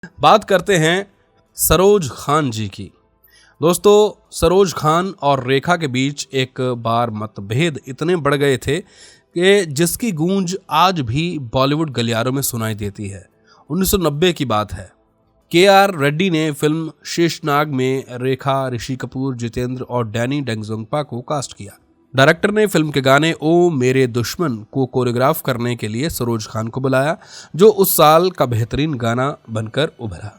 बात करते हैं सरोज खान जी की। दोस्तों, सरोज खान और रेखा के बीच एक बार मतभेद इतने बढ़ गए थे कि जिसकी गूंज आज भी बॉलीवुड गलियारों में सुनाई देती है। 1990 की बात है। के.आर. रेड्डी ने फिल्म शेषनाग में रेखा, ऋषि कपूर, जितेंद्र और डैनी डेंगजोंगपा को कास्ट किया। डायरेक्टर ने फिल्म के गाने ओ मेरे दुश्मन को कोरियोग्राफ करने के लिए सरोज खान को बुलाया, जो उस साल का बेहतरीन गाना बनकर उभरा।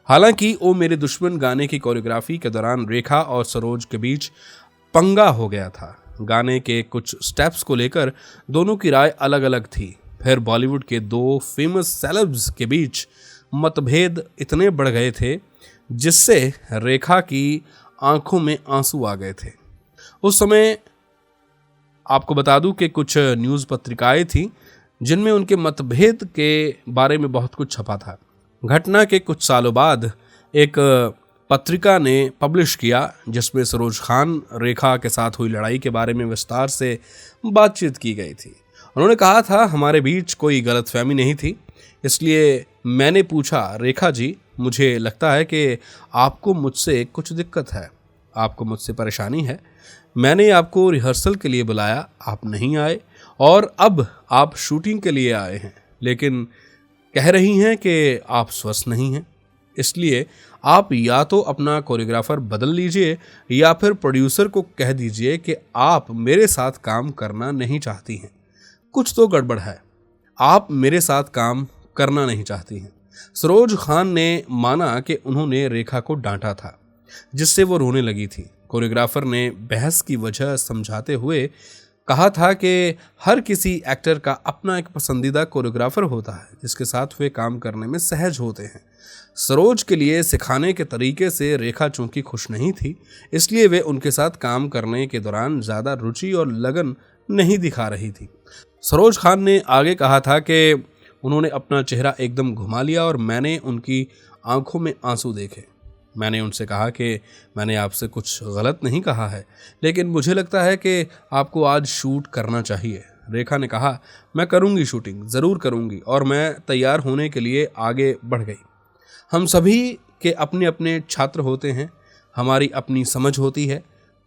हालांकि ओ मेरे दुश्मन गाने की कोरियोग्राफी के दौरान रेखा और सरोज के बीच पंगा हो गया था। गाने के कुछ स्टेप्स को लेकर दोनों की राय अलग अलग थी। फिर बॉलीवुड के दो फेमस सेलेब्स के बीच मतभेद इतने बढ़ गए थे जिससे रेखा की आंखों में आंसू आ गए थे। उस समय आपको बता दूं कि कुछ न्यूज़ पत्रिकाएं थीं जिनमें उनके मतभेद के बारे में बहुत कुछ छपा था। घटना के कुछ सालों बाद एक पत्रिका ने पब्लिश किया जिसमें सरोज खान रेखा के साथ हुई लड़ाई के बारे में विस्तार से बातचीत की गई थी। उन्होंने कहा था, हमारे बीच कोई गलतफहमी नहीं थी, इसलिए मैंने पूछा, रेखा जी, मुझे लगता है कि आपको मुझसे कुछ दिक्कत है, आपको मुझसे परेशानी है। मैंने आपको रिहर्सल के लिए बुलाया, आप नहीं आए और अब आप शूटिंग के लिए आए हैं, लेकिन कह रही हैं कि आप स्वस्थ नहीं हैं। इसलिए आप या तो अपना कोरियोग्राफर बदल लीजिए या फिर प्रोड्यूसर को कह दीजिए कि आप मेरे साथ काम करना नहीं चाहती हैं। कुछ तो गड़बड़ है, आप मेरे साथ काम करना नहीं चाहती हैं। सरोज खान ने माना कि उन्होंने रेखा को डांटा था, जिससे वो रोने लगी थी। कोरियोग्राफर ने बहस की वजह समझाते हुए कहा था कि हर किसी एक्टर का अपना एक पसंदीदा कोरियोग्राफर होता है जिसके साथ वे काम करने में सहज होते हैं। सरोज के लिए सिखाने के तरीके से रेखा चूंकि खुश नहीं थी, इसलिए वे उनके साथ काम करने के दौरान ज़्यादा रुचि और लगन नहीं दिखा रही थी। सरोज खान ने आगे कहा था कि उन्होंने अपना चेहरा एकदम घुमा लिया और मैंने उनकी आंखों में आंसू देखे। मैंने उनसे कहा कि मैंने आपसे कुछ गलत नहीं कहा है, लेकिन मुझे लगता है कि आपको आज शूट करना चाहिए। रेखा ने कहा, मैं करूंगी शूटिंग, ज़रूर करूंगी, और मैं तैयार होने के लिए आगे बढ़ गई। हम सभी के अपने अपने छात्र होते हैं, हमारी अपनी समझ होती है।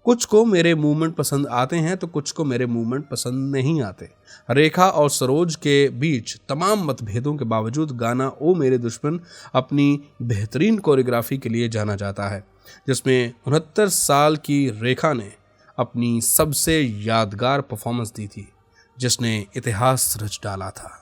कुछ को मेरे मूवमेंट पसंद आते हैं तो कुछ को मेरे मूवमेंट पसंद नहीं आते। रेखा और सरोज के बीच तमाम मतभेदों के बावजूद गाना ओ मेरे दुश्मन अपनी बेहतरीन कोरियोग्राफी के लिए जाना जाता है, जिसमें 69 साल की रेखा ने अपनी सबसे यादगार परफॉर्मेंस दी थी, जिसने इतिहास रच डाला था।